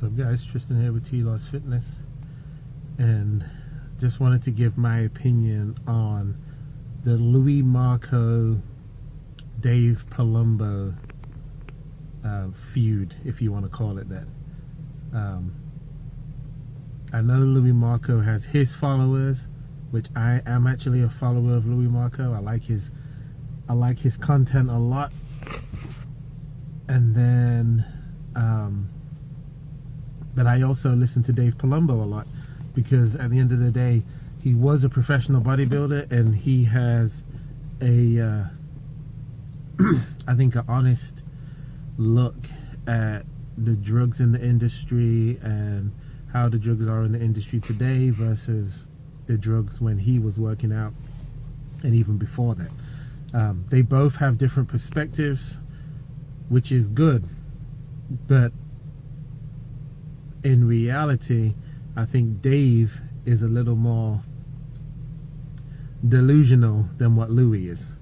What's up, guys? Tristan here with T-Loss Fitness, and just wanted to give my opinion on the Luimarco Dave Palumbo feud, if you want to call it that. I know Luimarco has his followers, which I am actually a follower of Luimarco. I like his content a lot. And then but I also listen to Dave Palumbo a lot, because at the end of the day, he was a professional bodybuilder, and he has a I think an honest look at the drugs in the industry and how the drugs are in the industry today versus the drugs when he was working out and even before that. They both have different perspectives, which is good, but in reality, I think Dave is a little more delusional than what Louis is.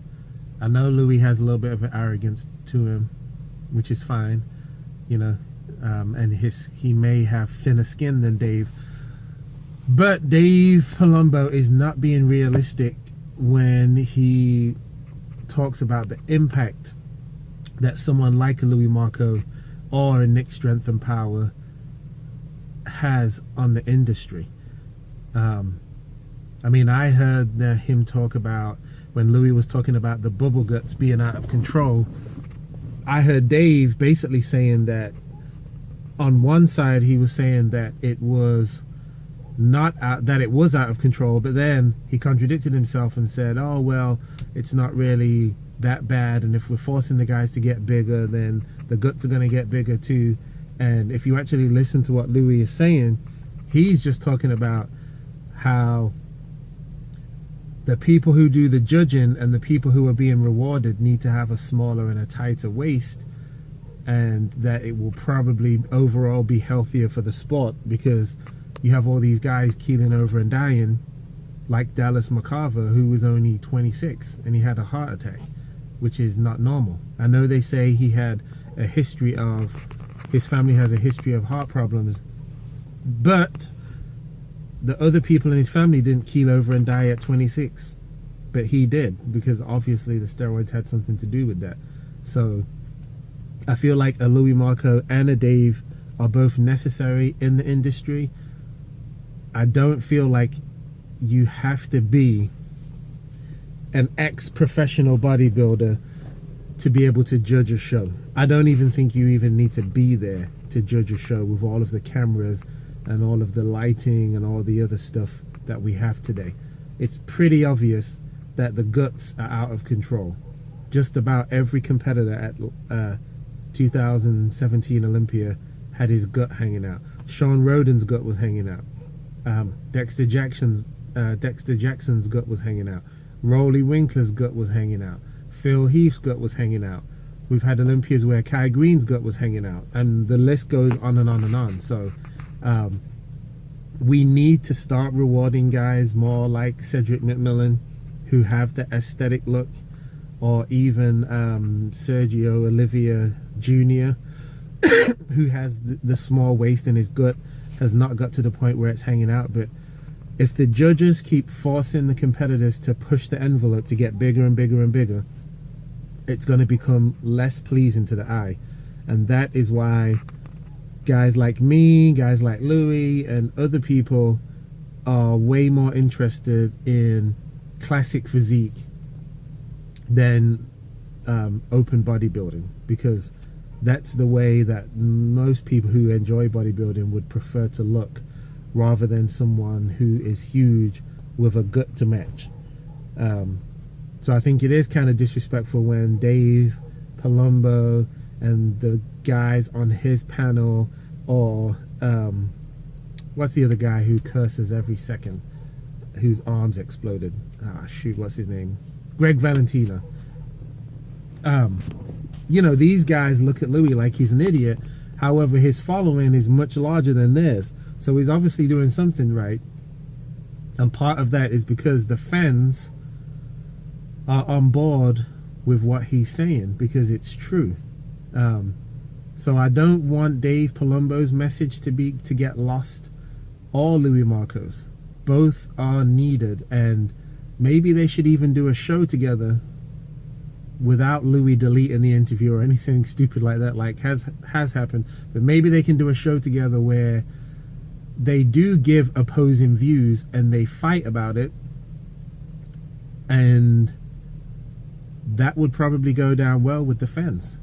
I know Louis has a little bit of an arrogance to him, which is fine, you know, and he may have thinner skin than Dave, but Dave Palumbo is not being realistic when he talks about the impact that someone like a Luimarco or a Nick Strength and Power has on the industry. I mean, I heard him talk about, when Louis was talking about the bubble guts being out of control, I heard Dave basically saying that on one side he was saying that it was not out, that it was out of control, but then he contradicted himself and said, oh well, it's not really that bad, and if we're forcing the guys to get bigger, then the guts are going to get bigger too. And if you actually listen to what Louis is saying, he's just talking about how the people who do the judging and the people who are being rewarded need to have a smaller and a tighter waist, and that it will probably overall be healthier for the sport, because you have all these guys keeling over and dying, like Dallas McCarver, who was only 26 and he had a heart attack, which is not normal. I know they say he had a history of, his family has a history of heart problems, but the other people in his family didn't keel over and die at 26, but he did, because obviously the steroids had something to do with that. So I feel like a Luimarco and a Dave are both necessary in the industry. I don't feel like you have to be an ex-professional bodybuilder to be able to judge a show. I don't even think you even need to be there to judge a show with all of the cameras and all of the lighting and all the other stuff that we have today. It's pretty obvious that the guts are out of control. Just about every competitor at 2017 Olympia had his gut hanging out. Sean Roden's gut was hanging out. Dexter Jackson's gut was hanging out. Rolly Winkler's gut was hanging out. Phil Heath's gut was hanging out. We've had Olympias where Kai Green's gut was hanging out, and the list goes on and on and on. So we need to start rewarding guys more like Cedric McMillan, who have the aesthetic look, or even Sergio Olivier Jr., who has the small waist, and his gut has not got to the point where it's hanging out. But if the judges keep forcing the competitors to push the envelope to get bigger and bigger and bigger, it's going to become less pleasing to the eye. And that is why guys like me, guys like Louis, and other people are way more interested in classic physique than open bodybuilding, because that's the way that most people who enjoy bodybuilding would prefer to look, rather than someone who is huge with a gut to match. So I think it is kind of disrespectful when Dave Palumbo and the guys on his panel, or what's the other guy who curses every second, whose arms exploded? Ah, shoot, what's his name? Greg Valentino. You know, these guys look at Louis like he's an idiot. However, his following is much larger than theirs. So he's obviously doing something right. And part of that is because the fans are on board with what he's saying, because it's true. So I don't want Dave Palumbo's message to get lost, or Luimarco's. Both are needed, and maybe they should even do a show together without Louis deleting the interview or anything stupid like that, like has happened. But maybe they can do a show together where they do give opposing views and they fight about it, and that would probably go down well with the fans.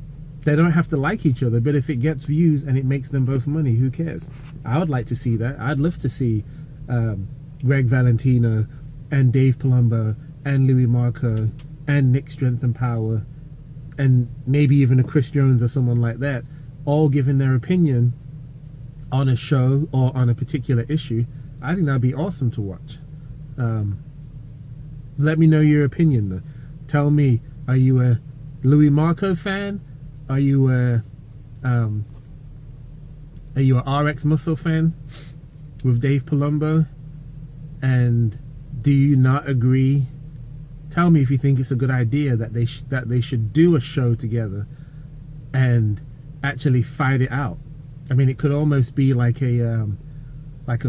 They don't have to like each other, but if it gets views and it makes them both money, who cares? I would like to see that. I'd love to see Greg Valentino and Dave Palumbo and Luimarco and Nick Strength and Power, and maybe even a Chris Jones or someone like that, all giving their opinion on a show or on a particular issue. I think that'd be awesome to watch. Let me know your opinion though. Tell me, are you a Luimarco fan? Are you a RX Muscle fan with Dave Palumbo? And do you not agree? Tell me if you think it's a good idea that they should do a show together and actually fight it out. I mean, it could almost be like a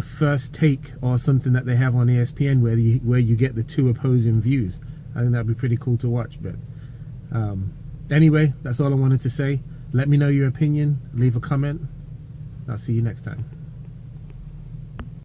first take or something that they have on ESPN where you get the two opposing views. I think that'd be pretty cool to watch. But anyway, that's all I wanted to say. Let me know your opinion. Leave a comment. I'll see you next time.